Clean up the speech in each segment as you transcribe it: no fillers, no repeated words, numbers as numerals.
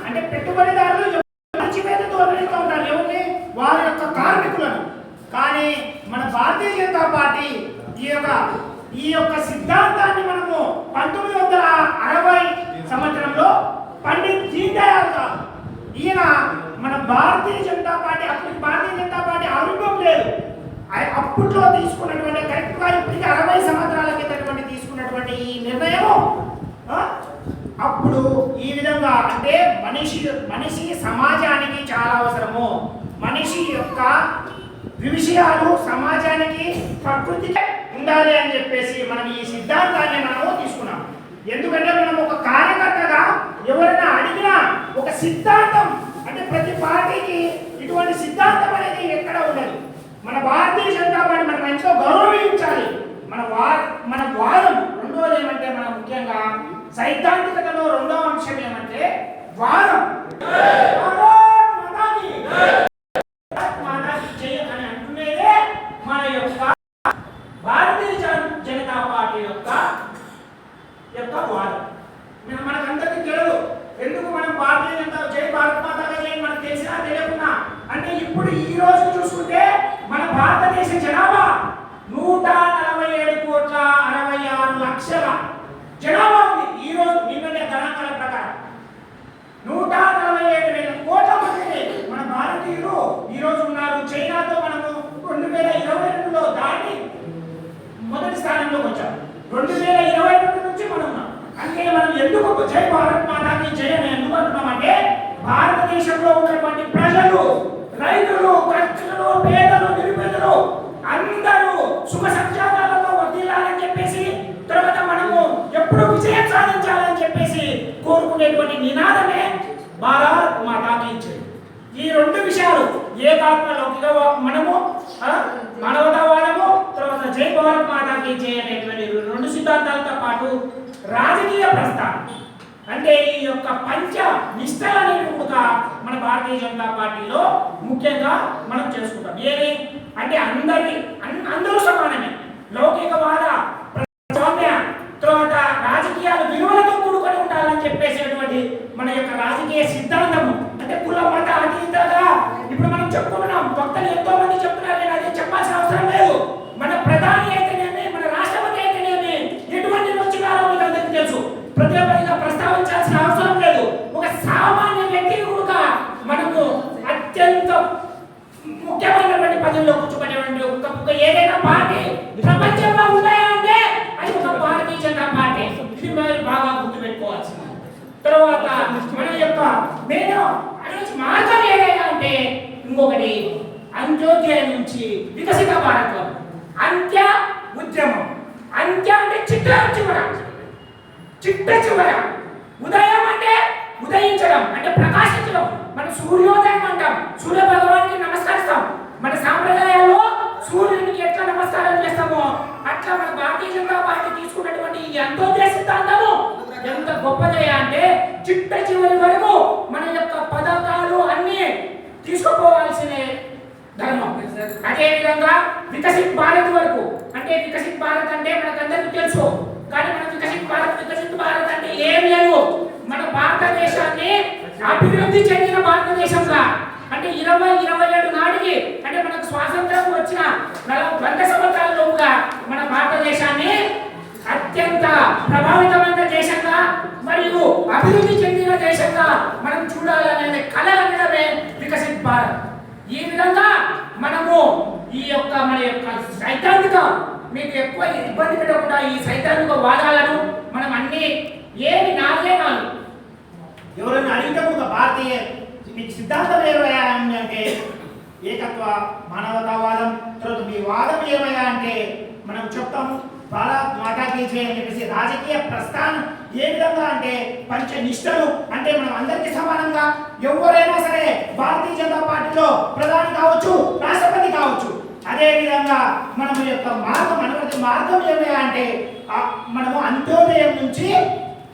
అంటే పెట్టుబడిదారులు మంచి పేరుతో నిర్ణయిస్తూ ఉంటారు ఎవరిని, వారి యొక్క కార్మికులను. కానీ మన భారతీయ జనతా పార్టీ ఈ యొక్క సిద్ధాంతాన్ని మనము 1960 సంవత్సరంలో పండిత్ దీన్ దయాళ్ గారు, ఈయన మన భారతీయ జనతా పార్టీ, అప్పుడు భారతీయ జనతా పార్టీ ఆవిర్భావం లేదు, అప్పట్లో తీసుకున్నటువంటి కరెక్ట్గా ఇప్పటికి 60 సంవత్సరాల క్రితం తీసుకున్నటువంటి ఈ నిర్ణయం అప్పుడు ఈ విధంగా, అంటే మనిషి సమాజానికి చాలా అవసరము, మనిషి యొక్క విషయాలు సమాజానికి ప్రకృతికి ఉండాలి అని చెప్పేసి మనం ఈ సిద్ధాంతాన్ని మనము తీసుకున్నాం. ఎందుకంటే మనం ఒక కార్యకర్తగా ఎవరైనా అడిగినా ఒక సిద్ధాంతం, అంటే ప్రతి పార్టీకి ఇటువంటి సిద్ధాంతం అనేది ఎక్కడ ఉండదు. మన భారతీయ జనతా పార్టీ మనం ఎంతో గౌరవించాలి. మన వాదం రెండోది ఏమంటే, మనం ముఖ్యంగా సైద్ధాంతికతలో రెండవ అంశం ఏమంటే వాదం. అని అంటున్నదే మన యొక్క భారతీయ జనతా పార్టీ యొక్క వాదం. మనకందరికీ తెలియదు ఎందుకు మనం భారతీయ జనతా జై భారత్ మాతా జై మనకు తెలిసినా తెలియకున్నా. అంటే ఇప్పుడు ఈ రోజు చూసుకుంటే మన భారతదేశ జనాభా 147,66,00,000 జనాభా ఉంది. ఈ రోజు నిన్ననే గణాంకాల ప్రకారం 147,000 కోట్ల మంది మన భారతీయులు ఈ రోజు ఉన్నారు. చైనాతో మనము 2022లో దాటి మొదటి స్థానంలోకి వచ్చాం. 2022 నుంచి మనం ఉన్నాం. అంటే మనం ఎందుకు జై భారత్ మాతాకి జై అని ఎందుకు అంటున్నామంటే, భారతదేశంలో ఉన్నటువంటి ప్రజలు, రైతులు, కర్షకులు, పేదలు, నిరుపేదలు అందరూ సుఖ సంక్షేమాలతో వర్ధిల్లాలని చెప్పేసి, తర్వాత మనము ఎప్పుడు విజయం సాధించాలని చెప్పేసి కోరుకునేటువంటి నినాదమే భారత్ మాతాకి జై. ఈ రెండు విషయాలు ఏకాత్మలౌకిక మనము మానవతావాదము, తర్వాత జై భారత్ మాతాకి జై అనేటువంటి రెండు సిద్ధాంతాలతో పాటు రాజకీయ ప్రస్థానం, అంటే ఈ యొక్క పంచ నిష్టలనేవి కూడా మన భారతీయ జనతా పార్టీలో ముఖ్యంగా మనం చేసుకుంటాం. ఏది అంటే అందరూ సమానమే, లౌకికవాద, ప్రజాస్వామ్య, తర్వాత రాజకీయాలు విలువలతో కూడుకొని ఉండాలని చెప్పేసినటువంటి మన యొక్క రాజకీయ సిద్ధాంతము. అంటే కుల మత అతీతంగా ఇప్పుడు మనం చెప్పుకున్నాం, భక్తులు ఎంతో మంది చెప్తున్నారు, నేను అదే చెప్పాల్సిన అవసరం లేదు. మన ప్రధాని అయితేనేమి, మన రాష్ట్రపతి అయితేనేమి ఎటువంటి నొచ్చుగారో మీకు అందరికీ తెలుసు, ప్రతిపదిగా ప్రస్తావించాల్సిన అవసరం లేదు. ఒక సామాన్య వ్యక్తిని కూడా మనము అత్యంత ముఖ్యమైనటువంటి పదవిలో కూర్చోబెట్టేటువంటి ఒక ఏదైనా పార్టీ ప్రపంచంలో ఉన్నాయా అంటే అది ఒక భారతీయ జనతా పార్టీ. ఇది మీరు బాగా గుర్తుపెట్టుకోవాల్సింది. తర్వాత మన యొక్క మార్గం ఏదైనా అంటే ఇంకొకటి అంత్యోదయ నుంచి వికసిత భారత్ వరకు. అంత్య ఉద్యమం, అంత్య అంటే చిట్ట చివర, ఉదయం అంటే ఉదయించడం, అంటే ప్రకాశించడం. మనం సూర్యోదయం అంటాం, సూర్య భగవానికి నమస్కరిస్తాం. మన సాంప్రదాయాల్లో సూర్యునికి ఎట్లా నమస్కారం చేస్తామో అట్లా మన భారతీయ జనతా పార్టీ తీసుకున్నటువంటి ఈ అంత్యోదయ సిద్ధాంతము ఎంత గొప్పదే అంటే చిట్ట చివరి వరకు మన యొక్క పథకాలు అన్ని తీసుకుపోవాల్సిన ధర్మం. అదే విధంగా వికసిత్ భారత్ వరకు, అంటే వికసిత్ భారత్ అంటే మనకందరికీ తెలుసు, కానీ మన వికసిత్ భారత్ అంటే ఏం లేదు. మన భారతదేశాన్ని అభివృద్ధి చెందిన భారతదేశంగా, అంటే 2027 నాటికి, అంటే మనకు స్వాతంత్రం వచ్చిన 100 సంవత్సరాలలోగా మన భారతదేశాన్ని అత్యంత ప్రభావితమైన దేశంగా మరియు అభివృద్ధి చెందిన దేశంగా మనం చూడాలనే కళ అనడమే వికసిత్ భారత్. ఈ విధంగా మనము ఈ యొక్క మన యొక్క సైద్ధాంతిక, మీకు ఎక్కువ ఇబ్బంది పెట్టకుండా ఈ సైద్ధాంతిక వాదాలను మనం అన్ని ఏమి నాలుగే నాలుగు ఎవరైనా అడిగితే ఒక భారతీయ మీకు సిద్ధాంతం ఏమయ్యా అంటే ఏకత్వ, మానవతావాదం. తర్వాత మీ వాదం ఏమయ్యా అంటే మనం చెప్తాము భారత్ మాతాకి జై అని చెప్పేసి. రాజకీయ ప్రస్థానం ఏ విధంగా అంటే పంచ నిష్టలు, అంటే మనం అందరికీ సమానంగా ఎవరైనా సరే భారతీయ జనతా పార్టీలో ప్రధాని కావచ్చు, రాష్ట్రపతి కావచ్చు. అదే విధంగా మనం యొక్క మార్గం ఏమయ్యా అంటే మనము అంత్యోదయం నుంచి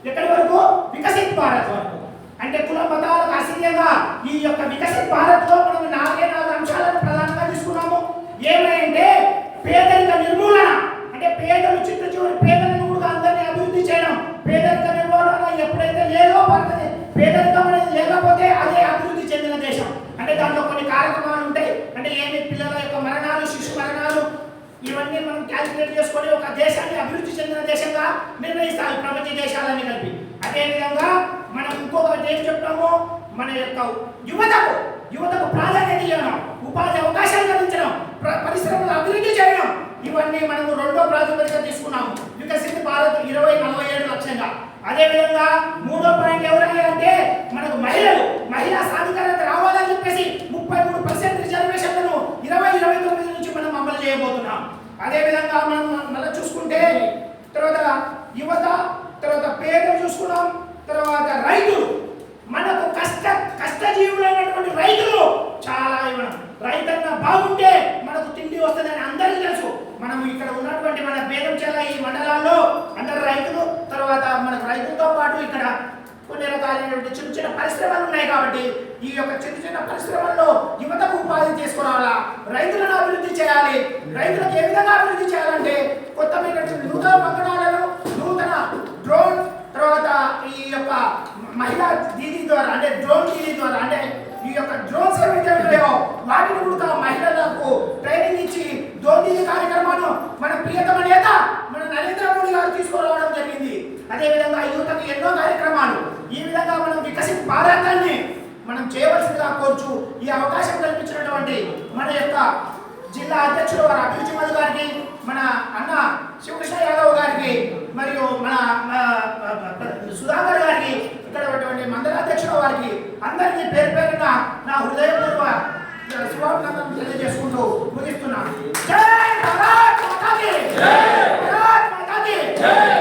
ఎక్కడి వరకు, వికసిత్ భారత్ వరకు. అంటే కుల మతాలకు అసీయంగా ఈ యొక్క వికసిత్ భారత్ లో మనం 4 అంశాలను ప్రధానంగా తీసుకున్నాము. ఏమంటే పేదరిక నిర్మూలన, అంటే పేదలు చిట్ట చివరి పేదలను కూడా అందరినీ అభివృద్ధి చేయడం. పేదరిక నిర్మూలన ఎప్పుడైతే లేదో పేదరికం అనేది లేకపోతే కాన్సన్ట్రేట్ చేసుకొని ఒక దేశాన్ని అభివృద్ధి చెందిన దేశంగా నిర్ణయిస్తారు ప్రపంచ దేశాలన్నీ కలిపి. అదేవిధంగా మనం ఇంకొకటి ఏం చెప్తాము, మన యొక్క యువతకు ప్రాధాన్యత ఇవ్వడం, ఉపాధి అవకాశాలు కల్పించడం, పరిశ్రమల అభివృద్ధి చేయడం, ఇవన్నీ మనము రెండో ప్రాతిపదిక తీసుకున్నాము వికసిత భారత్ 2047 లక్ష్యంగా. అదేవిధంగా మూడో పాయింట్ ఎవరైనా అంటే మనకు మహిళా సాధికారత రావాలని చెప్పేసి 33% రిజర్వేషన్లను 2029 నుంచి మనం అమలు చేయబోతున్నాం. అదేవిధంగా మనం మళ్ళీ చూసుకుంటే తర్వాత యువత, తర్వాత పేదలు చూసుకున్నాం, తర్వాత రైతులు, మనకు కష్టజీవులైనటువంటి రైతులు చాలా ఇవ్వడం. రైతన్న బాగుంటే మనకు తిండి వస్తుందని అందరికీ తెలుసు. మనం ఇక్కడ ఉన్నటువంటి మన బేదంచెల ఈ మండలాల్లో అందరు రైతులు, తర్వాత మనకు రైతులతో పాటు ఇక్కడ కొన్ని రకాలైనటువంటి చిన్న చిన్న పరిశ్రమలు ఉన్నాయి. కాబట్టి ఈ యొక్క చిన్న చిన్న పరిశ్రమల్లో యువతకు ఉపాధి తీసుకురావాలా, రైతులను అభివృద్ధి చేయాలి. రైతులకు ఏ విధంగా అభివృద్ధి చేయాలంటే కొత్తమైనటువంటి నూతన వంగడాలను, నూతన డ్రోన్, తర్వాత ఈ యొక్క మహిళా దీదీ ద్వారా అంటే డ్రోన్ దీదీ ద్వారా అంటే ఈ యొక్క డ్రోన్స్ ఏవైతే ఉన్నాయో వాటిని కూడా మహిళలకు ట్రైనింగ్ ఇచ్చి డ్రోన్ దీదీ కార్యక్రమాన్ని మన ప్రియతమ నేత మన నరేంద్ర మోడీ గారు తీసుకురావడం జరిగింది. అదేవిధంగా యువతకు ఎన్నో కార్యక్రమాలు ఈ విధంగా మనం వికసిత భారతాన్ని మనం చేయవలసిందిగా కోరుచు ఈ అవకాశం కల్పించినటువంటి మన యొక్క జిల్లా అధ్యక్షుడు వారి అభిరుచి మధు గారికి, మన అన్న శివకృష్ణ యాదవ్ గారికి, మరియు మన సుధాకర్ గారికి, ఇక్కడ ఉన్నటువంటి మండల అధ్యక్షుడు వారికి అందరికీ పేరు పేరున నా హృదయపూర్వక శుభాభినందనలు తెలియజేసుకుంటూ ముగిస్తున్నాను. జై భారత్ మాతా కీ జై! భారత్ మాతా కీ జై!